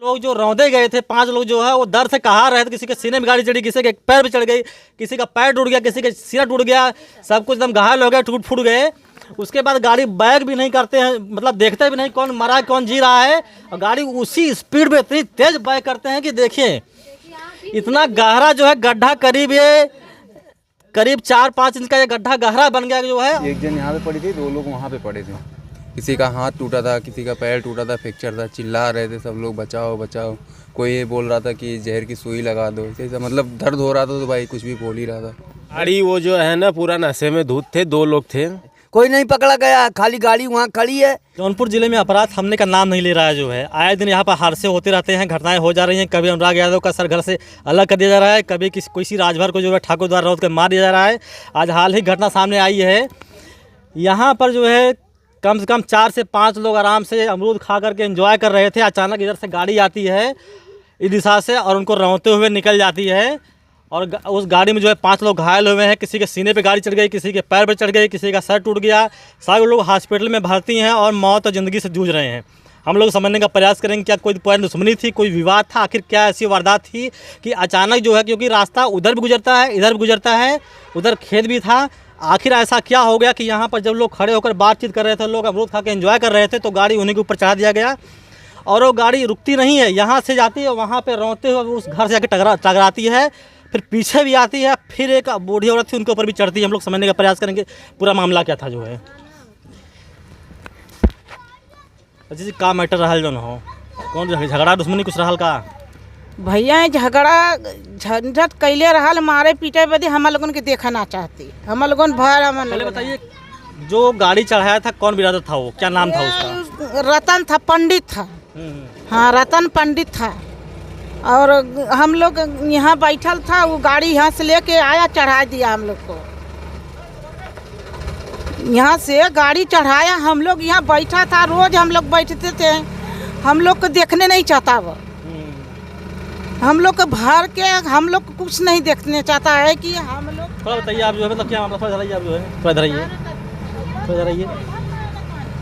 लोग जो रौंदे गए थे 5 लोग जो है वो दर्द से कहा रहे थे, किसी के सीने में गाड़ी चढ़ी, किसी के पैर पे चढ़ गई, किसी का पैर टूट गया, किसी का सिर टूट गया, सब कुछ एकदम घायल हो गए, टूट फूट गए। उसके बाद गाड़ी बैक भी नहीं करते हैं, मतलब देखते भी नहीं कौन मरा कौन जी रहा है, और गाड़ी उसी स्पीड में इतनी तेज बैक करते हैं कि देखिए इतना गहरा जो है गड्ढा, करीब 4-5 इंच का ये गड्ढा गहरा बन गया जो है। एक जन यहाँ पे पड़ी थी, 2 लोग वहाँ पे पड़े थे, किसी का हाथ टूटा था, किसी का पैर टूटा था, फ्रैक्चर था, चिल्ला रहे थे सब लोग बचाओ बचाओ। कोई ये बोल रहा था कि जहर की सुई लगा दो, ऐसा मतलब दर्द हो रहा था तो भाई कुछ भी बोल ही रहा था। गाड़ी वो जो है ना पूरा नशे में धुत थे, 2 लोग थे, कोई नहीं पकड़ा गया, खाली गाड़ी वहाँ खड़ी है। जौनपुर जिले में अपराध थमने का नाम नहीं ले रहा है जो है। आए दिन यहाँ पर हादसे होते रहते हैं, घटनाएं हो जा रही हैं। कभी अनुराग यादव का सर घर से अलग कर दिया जा रहा है, कभी किसी राजभर को जो है ठाकुर द्वारा रोक कर मार दिया जा रहा है। आज हाल ही घटना सामने आई है, यहाँ पर जो है कम से कम 4 से 5 लोग आराम से अमरूद खा करके एंजॉय कर रहे थे। अचानक इधर से गाड़ी आती है इस दिशा से और उनको रौंदते हुए निकल जाती है, और उस गाड़ी में जो है 5 लोग घायल हुए हैं। किसी के सीने पे गाड़ी चढ़ गई, किसी के पैर पे चढ़ गई, किसी का सर टूट गया। सारे लोग हॉस्पिटल में भर्ती हैं और मौत और ज़िंदगी से जूझ रहे हैं। हम लोग समझने का प्रयास करेंगे क्या कोई पुरानी दुश्मनी थी, कोई विवाद था, आखिर क्या ऐसी वारदात थी कि अचानक जो है, क्योंकि रास्ता उधर भी गुजरता है इधर भी गुजरता है, उधर खेत भी था, आखिर ऐसा क्या हो गया कि यहाँ पर जब लोग खड़े होकर बातचीत कर रहे थे, लोग अमरूद खा के एंजॉय कर रहे थे, तो गाड़ी उन्हीं के ऊपर चढ़ा दिया गया। और वो गाड़ी रुकती नहीं है, यहाँ से जाती है वहाँ पे रोते हुए उस घर से जाके टकराती है, फिर पीछे भी आती है, फिर एक बूढ़ी औरत थी उनके ऊपर भी चढ़ती है। हम लोग समझने का प्रयास करेंगे पूरा मामला क्या था जो है। जी का मैटर रहल जो न हो, कौन झगड़ा दुश्मनी कुछ रहल का? भैया झगड़ा झंझट कैले रहल, मारे पीटे बदे हम लोगन के देखना चाहती, हम लोगन भर। पहले बताइए जो गाड़ी चढ़ाया था कौन बिरादर था, वो क्या नाम था उसका? रतन था, पंडित था। हाँ रतन पंडित था, और हम लोग यहाँ बैठल था, वो गाड़ी यहाँ से लेके आया, चढ़ा दिया हम लोग को। यहाँ से गाड़ी चढ़ाया, हम लोग यहाँ बैठा था, रोज हम लोग बैठते थे, हम लोग को देखने नहीं चाहता वो, हम लोग को भर के हम लोग को कुछ नहीं देखने चाहता है कि हम लोग। थोड़ा बताइए आप जो है, मतलब क्या मामला, थोड़ा आप जो है थोड़ा इधर आइए,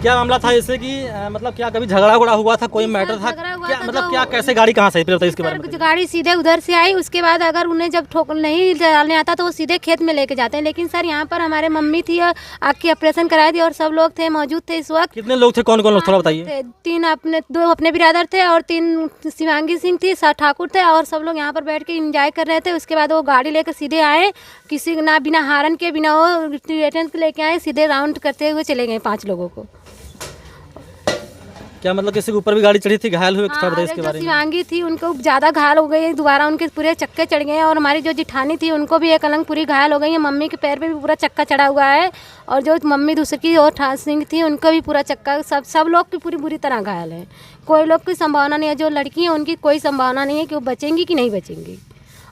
क्या मामला था जैसे कि मतलब क्या कभी झगड़ा हुआ था, कोई मैटर था क्या, मतलब क्या कैसे गाड़ी कहाँ से आई, बताइए इसके बारे में। गाड़ी सीधे उधर से आई, उसके बाद अगर उन्हें जब ठोक नहीं डालने आता तो वो सीधे खेत में लेके जाते हैं। लेकिन सर यहाँ पर हमारे मम्मी थी, आँख की ऑपरेशन कराई थी, और सब लोग थे मौजूद थे इस वक्त। कितने लोग थे, कौन कौन लोग, थोड़ा बताइए। 2 अपने बिरादर थे और 3 शिवांगी सिंह थी, ठाकुर थे, और सब लोग यहाँ पर बैठ के इंजॉय कर रहे थे। उसके बाद वो गाड़ी लेकर सीधे आए, किसी ना बिना हारन के, बिना वो रिटर्न लेके आए, सीधे राउंड करते हुए चले गए 5 लोगों को। क्या मतलब किसी के ऊपर भी गाड़ी चढ़ी थी, घायल हुए? इसके बारे में। शिवांगी थी उनको ज़्यादा घायल हो गई, दोबारा उनके पूरे चक्के चढ़ गए, और हमारी जो जिठानी थी उनको भी एक अलंग पूरी घायल हो गई है। मम्मी के पैर पे भी पूरा चक्का चढ़ा हुआ है, और जो मम्मी दूसरी और सिंह थी उनको भी पूरा चक्का, सब लोग की पूरी बुरी तरह घायल है। कोई लोग की संभावना नहीं है, जो लड़की हैं उनकी कोई संभावना नहीं है कि वो बचेंगी कि नहीं बचेंगी।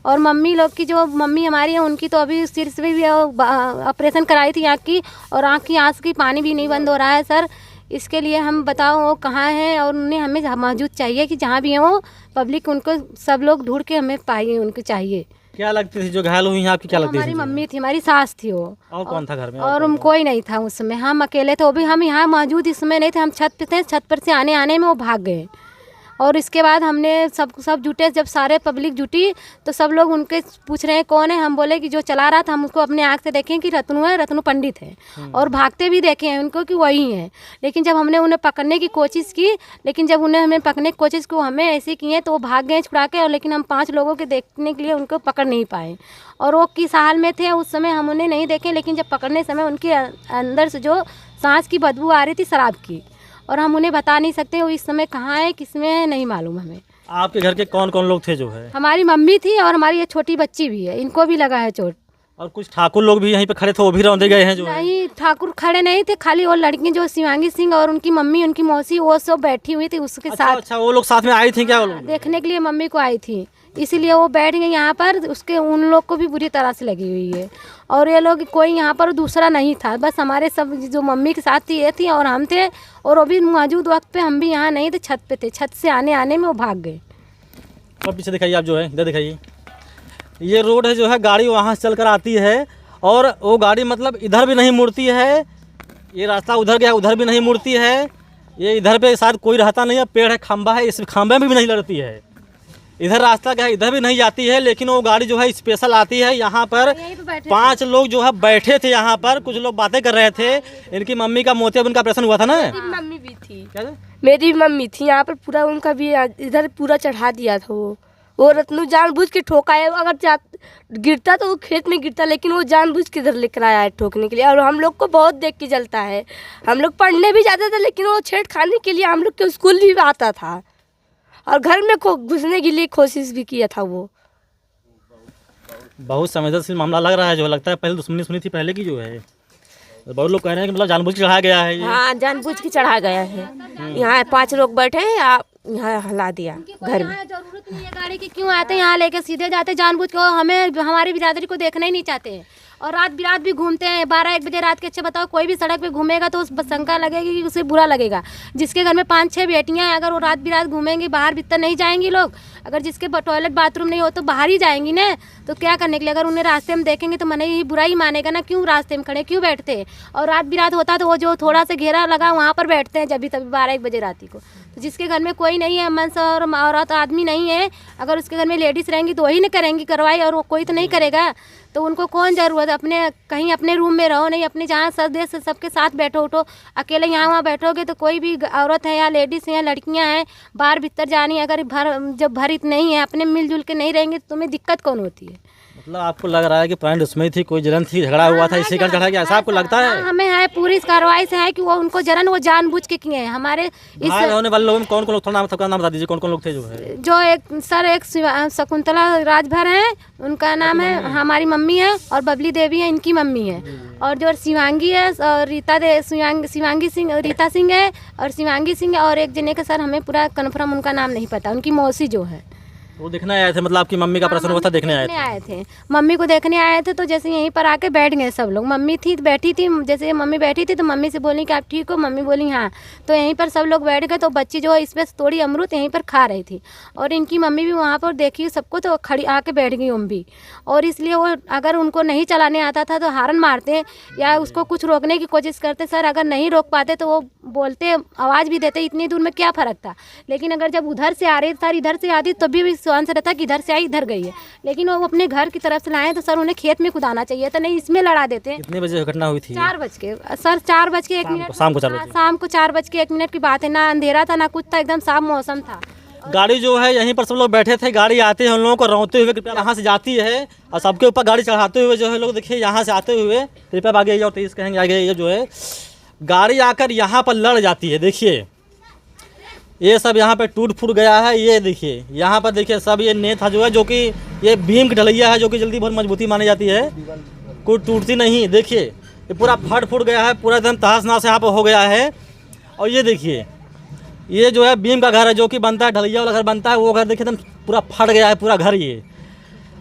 और मम्मी लोग की, जो मम्मी हमारी है उनकी तो अभी सिर से भी ऑपरेशन कराई थी आँख की, और आँख की आँस की पानी भी नहीं बंद हो रहा है सर। इसके लिए हम बताओ वो कहाँ हैं, और उन्हें हमें मौजूद चाहिए कि जहाँ भी हैं वो पब्लिक उनको सब लोग ढूंढ के हमें पाइए, उनको चाहिए। क्या लगती थी जो घायल हुई हैं आपकी, क्या लगती थी? हमारी मम्मी थी, हमारी सास थी वो। और कौन था घर में? और हम कोई नहीं था उस समय, हम अकेले थे, वो भी हम यहाँ मौजूद इस समय नहीं थे, हम छत पे थे, छत पर से आने में वो भाग गए। और इसके बाद हमने सब जुटे, जब सारे पब्लिक जुटी तो सब लोग उनके पूछ रहे हैं कौन है, हम बोले कि जो चला रहा था, हम उसको अपने आँख से देखें कि रत्नू है, रत्नू पंडित है, और भागते भी देखे हैं उनको कि वही हैं। लेकिन जब हमने उन्हें पकड़ने की कोशिश की, लेकिन जब उन्हें हमें पकड़ने की कोशिश की, हमें ऐसे किए तो वो भाग गए छुड़ा के, और लेकिन हम 5 लोगों के देखने के लिए उनको पकड़ नहीं पाए। और वो किस हाल में थे उस समय हम उन्हें नहीं देखे, लेकिन जब पकड़ने समय उनके अंदर से जो सांस की बदबू आ रही थी शराब की, और हम उन्हें बता नहीं सकते वो इस समय कहाँ है, किसमें है, नहीं मालूम हमें। आपके घर के कौन कौन लोग थे जो है? हमारी मम्मी थी और हमारी ये छोटी बच्ची भी है, इनको भी लगा है चोट। और कुछ ठाकुर लोग भी यहीं पे खड़े थे, वो भी रौंदे गए हैं जो है? नहीं, ठाकुर खड़े नहीं थे, खाली वो लड़की जो शिवांगी सिंह और उनकी मम्मी, उनकी मौसी, वो सब बैठी हुई थी उसके साथ। अच्छा, वो लोग साथ में आई थी क्या? वो लोग देखने के लिए मम्मी को आई थी, इसीलिए वो बैठ गई यहाँ पर। उसके उन लोग को भी बुरी तरह से लगी हुई है, और ये लोग कोई यहाँ पर दूसरा नहीं था, बस हमारे सब जो मम्मी के साथ थी ये थी, और हम थे, और वो भी मौजूद वक्त पे हम भी यहाँ नहीं थे, छत पे थे, छत से आने में वो भाग गए। और पीछे दिखाइए आप जो है, इधर दिखाइए, ये रोड है जो है, गाड़ी वहाँ से चल कर आती है, और वो गाड़ी मतलब इधर भी नहीं मुड़ती है, ये रास्ता उधर गया उधर भी नहीं मुड़ती है, ये इधर पे शायद कोई रहता नहीं है, पेड़ है, खंबा है, इस खंबे में भी नहीं लड़ती है। इधर रास्ता क्या है, इधर भी नहीं जाती है, लेकिन वो गाड़ी जो है स्पेशल आती है। यहाँ पर 5 लोग जो है बैठे थे, यहाँ पर कुछ लोग बातें कर रहे थे। इनकी मम्मी का मोतियाबिंद का ऑपरेशन हुआ था ना। मम्मी भी थी, क्या था? मेरी मम्मी थी यहाँ पर, पूरा उनका भी इधर पूरा चढ़ा दिया था। वो रत्नू जानबूझ के ठोका है, अगर गिरता तो वो खेत में गिरता, लेकिन वो जानबूझ के इधर लेकर आया है ठोकने के लिए। और हम लोग को बहुत देख के जलता है। हम लोग पढ़ने भी जाते थे, लेकिन वो छेड़खानी के लिए हम लोग के स्कूल भी आता था और घर में घुसने के लिए कोशिश भी किया था। वो बहुत संवेदनशील मामला लग रहा है, जो लगता है पहले दुश्मनी सुनी थी पहले की जो है। बहुत लोग कह रहे हैं कि मतलब जानबूझ के चढ़ाया गया है ये। हाँ, जानबूझ के चढ़ा गया है। यहाँ 5 लोग बैठे हैं, आप यहाँ हला दिया घर में। जरूरत नहीं है गाड़ी की, क्यों आते हैं यहाँ लेके सीधे जाते जानबूझ के। हमें हमारी बिरादरी को देखना ही नहीं चाहते हैं और रात बिरात भी घूमते हैं 12-1 बजे रात के। अच्छे बताओ, कोई भी सड़क पे घूमेगा तो उस शंका लगेगी कि उसे बुरा लगेगा। जिसके घर में 5-6 बेटियां हैं, अगर वो रात बिरात घूमेंगी, बाहर भीतर नहीं जाएंगी लोग। अगर जिसके टॉयलेट बाथरूम नहीं हो तो बाहर ही जाएंगी ना, तो क्या करने के लिए। अगर उन्हें रास्ते में देखेंगे तो मन ही बुरा ही मानेगा ना, क्यों रास्ते में खड़े, क्यों बैठते हैं। और रात बिरात होता तो वो जो थोड़ा सा घेरा लगा वहाँ पर बैठते हैं, जब भी तभी 12-1 बजे रात को। तो जिसके घर में कोई नहीं है, मंस और औरत आदमी नहीं है, अगर उसके घर में लेडीज़ रहेंगी तो वही नहीं करेंगी कार्रवाई, और वो कोई तो नहीं करेगा। तो उनको कौन ज़रूरत है, अपने कहीं अपने रूम में रहो, नहीं अपने जहाँ सदस्य सबके साथ बैठो उठो। अकेले यहाँ वहाँ बैठोगे तो कोई भी औरत है या लेडीज़ है या लड़कियाँ हैं, बाहर भीतर जानी, अगर जब भरित नहीं है, अपने मिलजुल के नहीं रहेंगे तो तुम्हें दिक्कत कौन होती है। मतलब आपको लग रहा है कि पुरानी दुश्मनी थी, कोई जलन थी, झगड़ा हुआ था, इसी कारण चढ़ा गया, ऐसा आपको लगता है? हमें है पूरी कार्रवाई से है कि वो उनको जलन वो जानबूझ के किए हैं। हमारे इस होने वाले लोगों में कौन कौन लोग, थोड़ा नाम सबका नाम बता दीजिए, कौन कौन लोग थे जो है। जो एक शकुंतला राजभर हैं, उनका नाम है, हमारी मम्मी है, और बबली देवी है, इनकी मम्मी है। और जो शिवांगी है, और शिवांगी सिंह, रीता सिंह है, और शिवांगी सिंह है, और एक जने का सर हमें पूरा कन्फर्म उनका नाम नहीं पता, उनकी मौसी जो है। वो देखने आए थे, मतलब आपकी मम्मी का प्रश्न हुआ था, देखने आए थे। मम्मी को देखने आए थे, तो जैसे यहीं पर आके बैठ गए सब लोग। मम्मी थी बैठी थी, जैसे मम्मी बैठी थी तो मम्मी से बोली कि आप ठीक हो, मम्मी बोली हाँ। तो यहीं पर सब लोग बैठ गए। तो बच्ची जो है इस पर थोड़ी अमरूद यहीं पर खा रही थी, और इनकी मम्मी भी वहाँ पर देखी सबको, तो खड़ी आके बैठ गई उम भी। और इसलिए वो अगर उनको नहीं चलाने आता था तो हारन मारते या उसको कुछ रोकने की कोशिश करते। सर अगर नहीं रोक पाते तो वो बोलते, आवाज़ भी देते, इतनी दूर में क्या फ़र्क था। लेकिन अगर जब उधर से आ रही सर, इधर से आती तब भी स्वान से रहता कि इधर से आई इधर गई है, लेकिन वो अपने घर की तरफ से लाए तो सर उन्हें खेत में खुदाना चाहिए था, नहीं इसमें लड़ा देते। कितने बजे घटना हुई थी? 4 बज के सर, 4:01 शाम को 4 बजे, शाम को 4:01 की बात है। ना अंधेरा था ना कुछ था, एकदम साफ मौसम था। गाड़ी जो है यहीं पर सब लोग बैठे थे, गाड़ी आते हैं उन लोगों को रौते हुए, कृपया यहाँ से जाती है, और सबके ऊपर गाड़ी चढ़ाते हुए जो है लोग देखिए यहाँ से आते हुए, कृपया आगे जाओ, तेज कहेंगे आगे। ये जो है गाड़ी आकर यहाँ पर लड़ जाती है। देखिए ये सब यहाँ पे टूट फूट गया है। ये देखिए यहाँ पर देखिए सब ये नेथा जो है, जो कि ये भीम की ढलैया है, जो कि जल्दी बहुत मजबूती मानी जाती है, कोई टूटती नहीं। देखिए ये पूरा फट फूट गया है, पूरा एकदम तहस नहस यहाँ पर हो गया है। और ये देखिए ये जो है भीम का घर है, जो कि बनता है ढलैया वाला घर बनता है, वो घर देखिए एकदम पूरा फट गया है पूरा घर। ये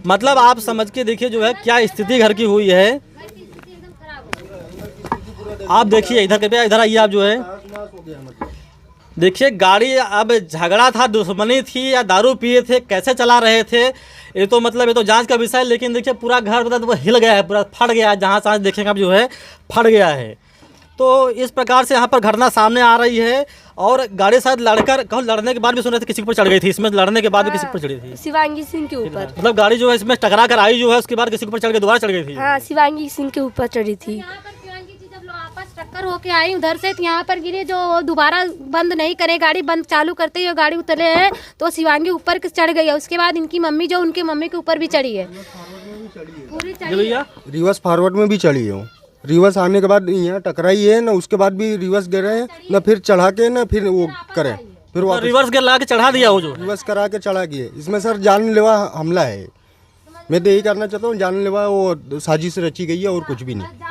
मतलब आप समझ के देखिए जो है क्या स्थिति घर की हुई है। आप देखिए इधर कृपया इधर आइए। आप जो है देखिए गाड़ी, अब झगड़ा था, दुश्मनी थी, या दारू पिए थे, कैसे चला रहे थे, ये तो मतलब ये तो जांच का विषय है। लेकिन देखिए पूरा घर तो हिल गया है, पूरा फट गया है, जहाँ से देखेंगे आप जो है फट गया है। तो इस प्रकार से यहाँ पर घटना सामने आ रही है। और गाड़ी शायद लड़ने के बाद भी सुन रहे थे किसी के ऊपर चढ़ गई थी, इसमें लड़ने के बाद भी किसी के ऊपर चढ़ी थी, शिवांगी सिंह के ऊपर। मतलब गाड़ी जो है इसमें टकरा कर आई जो है, उसके बाद किसी के ऊपर चढ़ गई, दोबारा चढ़ गई थी। हाँ, शिवांगी सिंह के ऊपर चढ़ी थी। टक्कर होके आई उधर से, तो यहाँ पर गिरी, जो दोबारा बंद नहीं करे, गाड़ी बंद चालू करते ही गाड़ी उतरे हैं, तो शिवांगी ऊपर चढ़ गई है। उसके बाद इनकी मम्मी जो उनके मम्मी के ऊपर भी चढ़ी है, पूरी चढ़ी है। रिवर्स फॉरवर्ड में भी चढ़ी है। रिवर्स आने के बाद यहाँ टकराई है ना, उसके बाद भी रिवर्स गिरे हैं ना, फिर चढ़ा के ना फिर वो करे, फिर वो रिवर्स गियर ला के चढ़ा दिया, वो जो रिवर्स करा के चढ़ा के। इसमें सर जानलेवा हमला है। मैं तो यही करना चाहता हूँ, जानलेवा वो साजिश रची गई है और कुछ भी नहीं।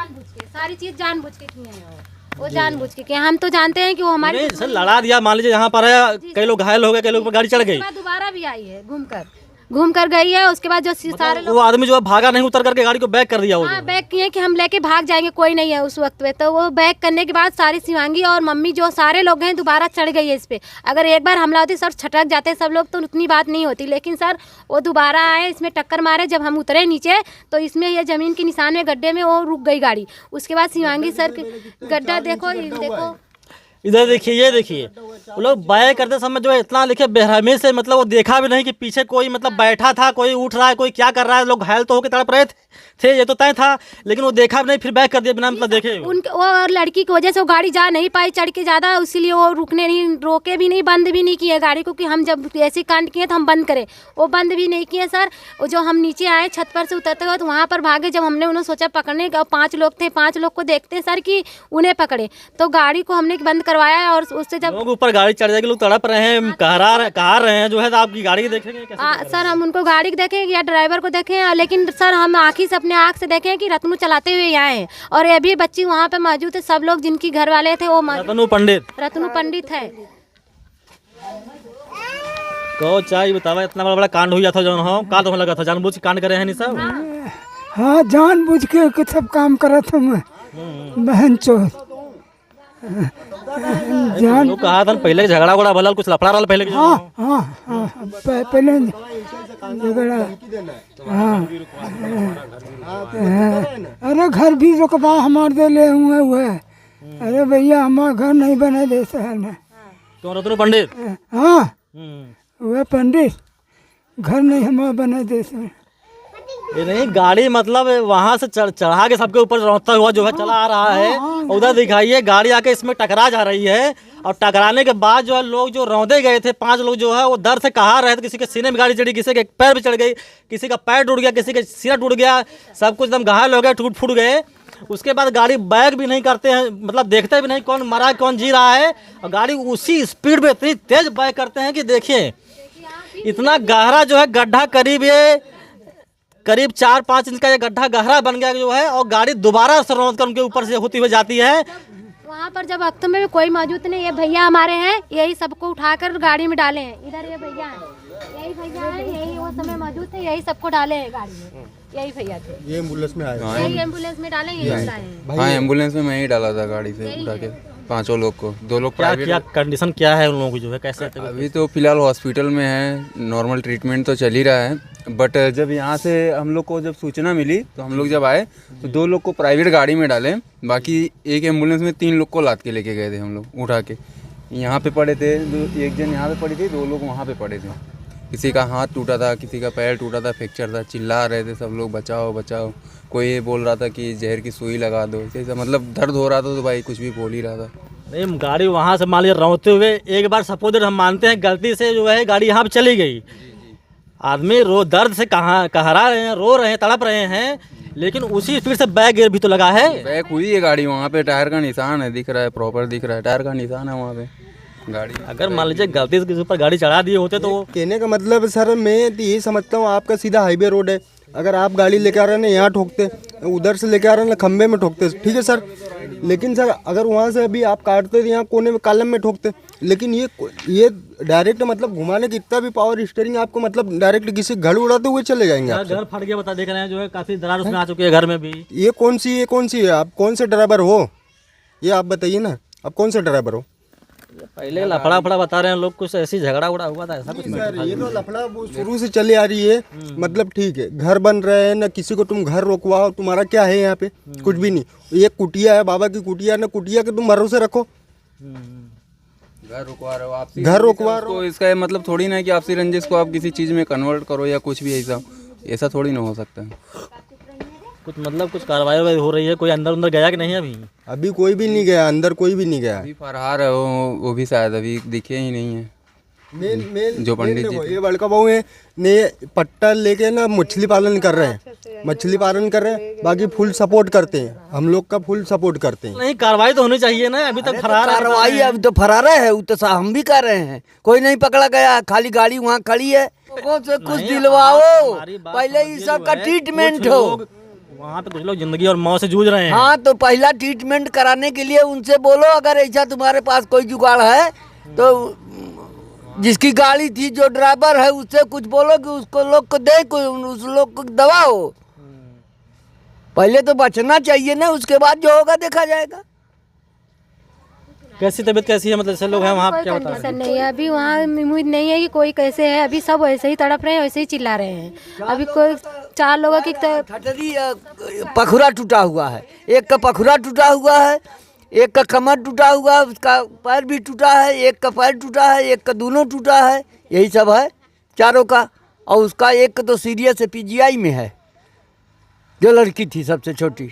सारी चीज जानबूझ के की है वो जानबूझ के किया। हम तो जानते हैं कि वो हमारे सर लड़ा दिया, मान लीजिए यहाँ पर है, कई लोग घायल हो गए, कई लोग पर गाड़ी चढ़ गई, दोबारा भी आई है, घूम कर गई है। उसके बाद जो सारे वो आदमी जो है भागा नहीं, उतर करके गाड़ी को बैक कर दिया। वो बैक किए कि हम लेके भाग जाएंगे, कोई नहीं है उस वक्त पे। तो वो बैक करने के बाद सारी शिवांगी और मम्मी जो सारे लोग हैं दोबारा चढ़ गई है इस पे। अगर एक बार हमला होती सर छटक जाते सब लोग तो उतनी बात नहीं होती, लेकिन सर वो दोबारा आए, इसमें टक्कर मारे। जब हम उतरे नीचे तो इसमें ये जमीन के निशान में गड्ढे में वो रुक गई गाड़ी। उसके बाद शिवांगी सर के गड्ढा देखो इधर देखिए, ये देखिए, वो लोग बाय करते समय जो है इतना लिखे बेरहमी से, मतलब वो देखा भी नहीं कि पीछे कोई मतलब बैठा था, कोई उठ रहा है, कोई क्या कर रहा है। लोग घायल तो होकर तड़प रहे थे, ये तो तय था, लेकिन वो देखा भी नहीं, फिर बैक कर दिया बिना मतलब देखे। उनके वो और लड़की की वजह से वो गाड़ी जा नहीं पाई चढ़ के ज़्यादा, इसीलिए वो रुकने नहीं, रोके भी नहीं, बंद भी नहीं किए गाड़ी को कि हम जब ऐसे कांड किए तो हम बंद करें। वो बंद भी नहीं किए सर। वो जो हम नीचे आए छत पर से उतरते हुए तो वहाँ पर भागे, जब हमने उन्हें सोचा पकड़ने का, 5 लोग थे, 5 लोग को देखते सर कि उन्हें पकड़े, तो गाड़ी को हमने बंद करवाया। और उससे जब लोग ऊपर गाड़ी चढ़ जाएगी, लोग तड़प रहे हैं, कहा रहे हैं जो है, तो आपकी गाड़ी देखेंगे कैसे? सर हम उनको गाड़ी देखें या ड्राइवर को देखें, लेकिन सर हम आँखी से अपने आँख से देखें कि रत्नू चलाते हुए आए हैं। और ये भी बच्ची वहाँ पे मौजूद है, सब लोग जिनकी घर वाले थे वो रत्नू पंडित है। कहो चाय बतावा, इतना बड़ा कांड हुआ था जो हो, का तो लगा था जानबूझ के कांड करे हैं नहीं सब? हाँ, जानबूझ के सब काम करा था मैं, बहन चोर जान। लोग कहा था पहले झगड़ा उगड़ा भला कुछ लफड़ा रहा पहले? पहले झगड़ा। अरे घर भी रुकवा हमारे दे ले हुए। अरे भैया हमारा घर नहीं बने दे शहर में। तो रत्नू पंडित? हाँ वह पंडित, घर नहीं हमारा बने दे शहर। ये नहीं, गाड़ी मतलब वहाँ से चढ़ा के सबके ऊपर रोता हुआ जो है चला आ रहा है। उधर दिखाइए, गाड़ी आके इसमें टकरा जा रही है, और टकराने के बाद जो है लोग जो रौंदे गए थे 5 लोग जो है वो दर्द से कहा रहे थे। किसी के सीने में गाड़ी चढ़ी, किसी के पैर भी चढ़ गई, किसी का पैर टूट गया, किसी का सीना टूट गया, सब कुछ एकदम घायल हो गया, टूट फूट गए। उसके बाद गाड़ी बैक भी नहीं करते हैं, मतलब देखते भी नहीं कौन मरा कौन जी रहा है, और गाड़ी उसी स्पीड में इतनी तेज बैक करते हैं कि देखिए इतना गहरा जो है गड्ढा, करीब 4-5 इंच का ये गड्ढा गहरा बन गया जो है, और गाड़ी दोबारा से रौंद कर उनके ऊपर से होती हुई जाती है। वहाँ पर जब वक्त में भी कोई मौजूद नहीं, ये भैया हमारे हैं, यही सबको उठाकर गाड़ी में डाले हैं। इधर ये भैया हैं, यही भैया हैं, यही वो समय मौजूद थे, यही सबको डाले हैं गाड़ी में, यही भैया थे। ये एम्बुलेंस में आए, यही एम्बुलेंस में डाले, यही लाए हैं। हाँ, एम्बुलेंस में मैं ही डाला था गाड़ी से उठा के 5 लोग को। 2 लोग प्राइवेट। क्या कंडीशन क्या है उन लोगों की जो है, कैसे? अभी तो फिलहाल हॉस्पिटल में है, नॉर्मल ट्रीटमेंट तो चल ही रहा है। बट जब यहाँ से हम लोग को जब सूचना मिली तो हम लोग जब आए तो 2 लोग को प्राइवेट गाड़ी में डाले, बाकी एक एम्बुलेंस में 3 लोग को लाद के लेके गए थे हम लोग उठा के। यहाँ पे पड़े थे, एक जन यहाँ पे पड़ी थी, 2 लोग वहाँ पे पड़े थे। किसी का हाथ टूटा था, किसी का पैर टूटा था, फ्रैक्चर था, चिल्ला रहे थे सब लोग बचाओ बचाओ। कोई ये बोल रहा था कि जहर की सुई लगा दो, जैसा मतलब दर्द हो रहा था तो भाई कुछ भी बोल ही रहा था। नहीं, गाड़ी वहाँ से मान लीजिए रौंदते हुए एक बार सपोज हम मानते हैं गलती से जो है गाड़ी यहाँ पे चली गई, आदमी दर्द से कहरा रहे हैं, रो रहे हैं, तड़प रहे हैं, लेकिन उसी स्पीड से बैक गियर भी तो लगा है। बैक हुई है गाड़ी, वहाँ पे टायर का निशान है, दिख रहा है, प्रॉपर दिख रहा है, टायर का निशान है वहाँ पे गाड़ी। अगर मान लीजिए गलती से किसी ऊपर गाड़ी चढ़ा दिए होते तो कहने का मतलब सर मैं तो यही समझता हूँ, आपका सीधा हाईवे रोड है, अगर आप गाड़ी लेके आ रहे हैं ना यहाँ ठोकते, उधर से लेके आ रहे हैं ना खंबे में ठोकते, ठीक है सर। लेकिन सर अगर वहाँ से अभी आप काटते तो यहाँ कोने में कॉलम में ठोकते, लेकिन ये डायरेक्ट मतलब घुमाने की इतना भी पावर स्टीयरिंग आपको, मतलब डायरेक्ट किसी घर उड़ाते हुए चले जाएंगे आप। घर फट गया, बता देख रहे हैं जो है, काफी दरार उसमें आ चुकी है घर में भी। ये कौन सी है? आप कौन से ड्राइवर हो, ये आप बताइए ना, आप कौन से ड्राइवर हो? पहले लफड़ा बता रहे हैं लोग, कुछ ऐसी झगड़ा उड़ा हुआ था ऐसा कुछ? ये तो लफड़ा शुरू से चली आ रही है, मतलब ठीक है, घर बन रहे हैं ना, किसी को तुम घर रोकवाओ, तुम्हारा क्या है यहाँ पे? कुछ भी नहीं। ये कुटिया है, बाबा की कुटिया ना, कुटिया के तुम भरोसे रखो, घर रुकवा रहे हो आप, घर रुकवा रहे हो। इसका मतलब थोड़ी ना कि आपसी रंजिश को आप किसी चीज़ में कन्वर्ट करो या कुछ भी ऐसा थोड़ी ना हो सकता है। कुछ मतलब कुछ कार्रवाई हो रही है, कोई अंदर गया कि नहीं? अभी कोई भी नहीं गया अंदर, कोई भी नहीं गया। अभी फरार है वो भी शायद अभी दिखे ही नहीं है। मेन जो पंडित जी ये बड़का बहू है ने पट्टा लेके ना मछली पालन कर रहे हैं, बाकी फुल सपोर्ट करते हैं, हम लोग का फुल सपोर्ट करते हैं। नहीं, कार्रवाई तो होनी चाहिए ना, अभी तक फरार है। कार्रवाई अभी तो फरार है, वो तो हम भी कर रहे हैं, कोई नहीं पकड़ा गया, खाली गाड़ी वहाँ खड़ी है। कुछ दिलवाओ, पहले ये सब का ट्रीटमेंट हो। वहाँ पे कुछ लोग जिंदगी और मौत से जूझ रहे हैं। हाँ, तो पहला ट्रीटमेंट कराने के लिए उनसे बोलो, अगर ऐसा तुम्हारे पास कोई जुगाड़ है तो जिसकी गाड़ी थी, जो ड्राइवर है, उससे कुछ बोलो कि उसको लोग को दे, उस लोग को दवा हो। पहले तो बचना चाहिए ना, उसके बाद जो होगा देखा जाएगा। कैसी तबीयत कैसी है, मतलब ऐसे लोग हैं वहाँ, क्या बता रहे हैं? नहीं है अभी वहाँ, उम्मीद नहीं है कि कोई कैसे है, अभी सब वैसे ही तड़प रहे हैं, वैसे ही चिल्ला रहे हैं। अभी कोई 4 लोगों की ठटरी पखुरा टूटा हुआ है, एक का पखुरा टूटा हुआ है, एक का कमर टूटा हुआ, उसका पैर भी टूटा है, एक का पैर टूटा है, एक का दोनों टूटा है, यही सब है चारों का। और उसका एक तो सीरियस है, पीजीआई में है, जो लड़की थी सबसे छोटी,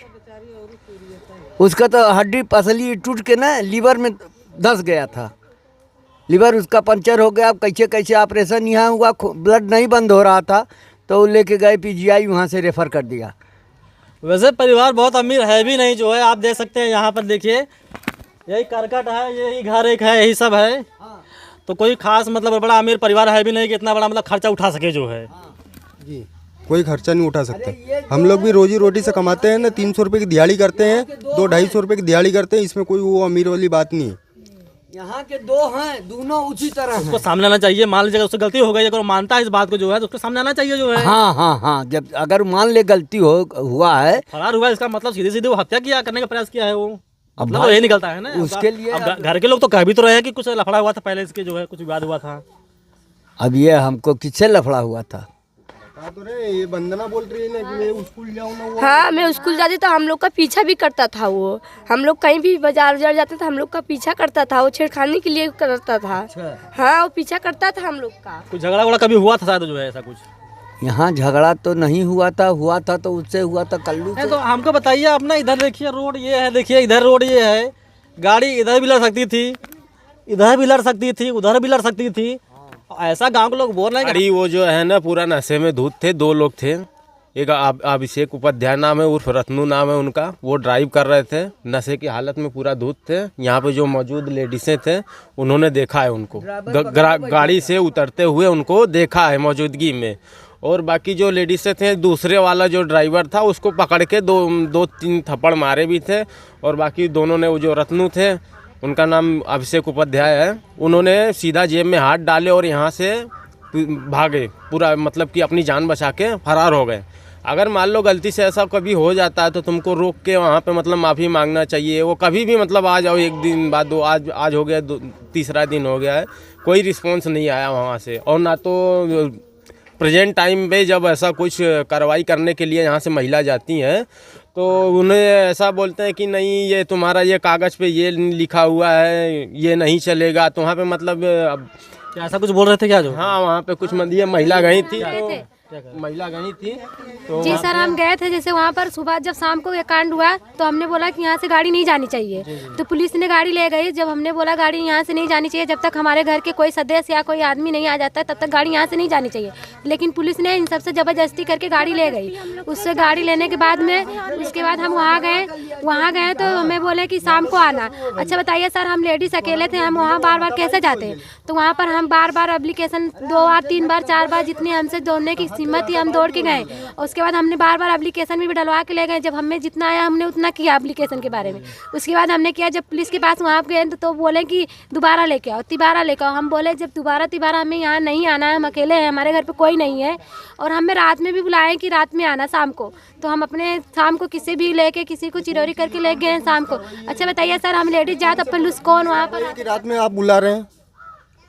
उसका तो हड्डी पसली टूट के ना लीवर में धंस गया था, लीवर उसका पंचर हो गया। कैसे कैसे ऑपरेशन यहाँ हुआ, ब्लड नहीं बंद हो रहा था, तो वो लेके गए पीजीआई, वहाँ से रेफ़र कर दिया। वैसे परिवार बहुत अमीर है भी नहीं जो है, आप देख सकते हैं यहाँ पर देखिए, यही करकट है, यही घर एक है, यही सब है। तो कोई खास मतलब बड़ा अमीर परिवार है भी नहीं कि इतना बड़ा मतलब खर्चा उठा सके जो है। जी कोई खर्चा नहीं उठा सकता। हम लोग भी रोजी रोटी से कमाते हैं ना, 300 रुपये की दिहाड़ी करते हैं, 200-250 रुपये की दिहाड़ी करते हैं, इसमें कोई वो अमीर वाली बात नहीं है। यहाँ के दो हैं, दोनों उसी तरह हैं। उसको सामने आना चाहिए, मान लीजिए उससे गलती हो गई, अगर वो मानता है इस बात को जो है तो उसको सामने आना चाहिए जो है। हाँ हाँ हाँ, जब अगर मान ले गलती हुआ है, फरार हुआ, इसका मतलब सीधे सीधे वो हत्या किया करने का प्रयास किया है वो, अब मतलब यही निकलता है ना। उसके लिए अब घर के लोग तो कह भी तो रहे हैं कि कुछ लफड़ा हुआ था पहले, इसके जो है कुछ विवाद हुआ था। अब ये हमको किससे लफड़ा हुआ था? तो रे ये वंदना बोल रही है ना कि मैं स्कूल जाऊँ ना, वो हाँ, मैं स्कूल जाती तो हम लोग का पीछा भी करता था वो। हम लोग कहीं भी बाजार उजार जाते थे, हम लोग का पीछा करता था, वो छेड़खानी के लिए करता था। हाँ, वो पीछा करता था हम लोग का। कुछ झगड़ा वगड़ा कभी हुआ था शायद जो है, ऐसा कुछ? यहाँ झगड़ा तो नहीं हुआ था तो उससे हुआ था कल्लू से। तो हमको बताइए, अपना इधर देखिए रोड ये है, देखिए इधर रोड ये है, गाड़ी इधर भी लड़ सकती थी, इधर भी लड़ सकती थी, उधर भी लड़ सकती थी। ऐसा गांव के लोग बोल रहे हैं गाड़ी वो जो है ना पूरा नशे में धुत थे। 2 लोग थे, एक अभिषेक उपाध्याय नाम है, उर्फ रत्नू नाम है उनका, वो ड्राइव कर रहे थे, नशे की हालत में पूरा धुत थे। यहाँ पे जो मौजूद लेडीसें थे उन्होंने देखा है उनको, गाड़ी से उतरते हुए उनको देखा है मौजूदगी में। और बाकी जो लेडीसें थे, दूसरे वाला जो ड्राइवर था उसको पकड़ के 2-3 थप्पड़ मारे भी थे। और बाकी दोनों ने, वो जो रत्नू थे, उनका नाम अभिषेक उपाध्याय है, उन्होंने सीधा जेब में हाथ डाले और यहाँ से भागे, पूरा मतलब कि अपनी जान बचा के फरार हो गए। अगर मान लो गलती से ऐसा कभी हो जाता है तो तुमको रोक के वहाँ पे मतलब माफ़ी मांगना चाहिए। वो कभी भी मतलब आ जाओ, 1 दिन बाद, 2 आज हो गया, 3रा दिन हो गया है, कोई रिस्पॉन्स नहीं आया वहाँ से। और ना तो प्रेजेंट टाइम पे जब ऐसा कुछ कार्रवाई करने के लिए यहाँ से महिला जाती हैं तो उन्हें ऐसा बोलते हैं कि नहीं, ये तुम्हारा ये कागज़ पे ये लिखा हुआ है, ये नहीं चलेगा। तो वहाँ पे मतलब क्या ऐसा कुछ बोल रहे थे क्या जो? हाँ, वहाँ पे कुछ ये महिला गई थी, महिला गई थी तो जी सर, हम गए थे जैसे वहाँ पर सुबह जब शाम को ये कांड हुआ तो हमने बोला कि यहाँ से गाड़ी नहीं जानी चाहिए, तो पुलिस ने गाड़ी ले गई। जब हमने बोला गाड़ी यहाँ से नहीं जानी चाहिए, जब तक हमारे घर के कोई सदस्य या कोई आदमी नहीं आ जाता तब तक गाड़ी यहाँ से नहीं जानी चाहिए, लेकिन पुलिस ने इन सबसे ज़बरदस्ती करके गाड़ी ले गई। उससे गाड़ी लेने के बाद में उसके बाद हम वहाँ गए तो हमें बोले कि शाम को आना। अच्छा बताइए सर, हम लेडीज़ अकेले थे, हम वहाँ बार बार कैसे जाते? तो वहाँ पर हम बार बार एप्लीकेशन 2 बार 3 बार 4 बार जितनी हमसे दौड़ने की हिम्मत थी हम दौड़ के गए। और उसके बाद हमने बार बार एप्लीकेशन भी डलवा के ले गए, जब हमें जितना आया हमने उतना किया एप्लीकेशन के बारे में। उसके बाद हमने किया, जब पुलिस के पास वहाँ गए तो बोले कि दोबारा लेके आओ, तिबारा लेके आओ। हम बोले जब तिबारा हमें यहाँ नहीं आना है, हम अकेले हैं, हमारे घर पे कोई नहीं है, और हमें रात में भी बुलाएं कि रात में आना शाम को, तो हम अपने शाम को किसी भी लेके किसी को चिरौरी करके ले गए शाम को। अच्छा बताइए सर, हम लेडीज जात अपन पुलिस कौन वहाँ पर रात में आप बुला रहे हैं?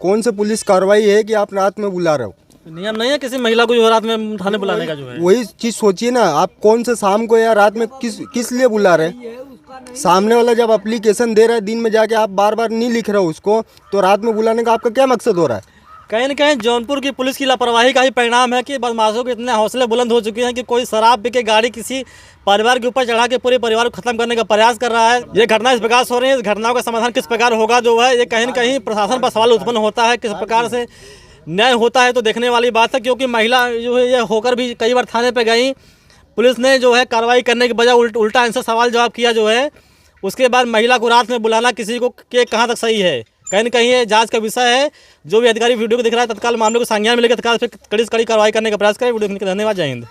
कौन से पुलिस कार्रवाई है कि आप रात में बुला रहे हो? नियम नहीं है किसी महिला को जो रात में थाने बुलाने का जो है। वही चीज़ सोचिए ना, आप कौन से शाम को या रात में किस लिए बुला रहे हैं? सामने वाला जब एप्लीकेशन दे रहा है, दिन में जाके आप बार बार नहीं लिख रहे हो उसको, तो रात में बुलाने का आपका क्या मकसद हो रहा है? कहीं न कहीं जौनपुर की पुलिस की लापरवाही का ही परिणाम है कि बदमाशों के इतने हौसले बुलंद हो चुके हैं कि कोई शराब पी के गाड़ी किसी परिवार के ऊपर चढ़ा के पूरे परिवार को खत्म करने का प्रयास कर रहा है। ये घटना इस प्रकार से हो रही है, इस घटनाओं का समाधान किस प्रकार होगा जो है, ये कहीं न कहीं प्रशासन पर सवाल उत्पन्न होता है, किस प्रकार से न्याय होता है तो देखने वाली बात है। क्योंकि महिला जो है ये होकर भी कई बार थाने पे गई, पुलिस ने जो है कार्रवाई करने के बजाय उल्टा इनसे सवाल जवाब किया जो है। उसके बाद महिला को रात में बुलाना किसी को के कहाँ तक सही है, कहीं न कहीं ये जांच का विषय है। जो भी अधिकारी वीडियो को दिख रहा है तत्काल मामले को संज्ञान में लेकर तत्काल कड़ी से कड़ी कार्रवाई करने का प्रयास करें। वीडियो देखने के धन्यवाद, जय हिंद।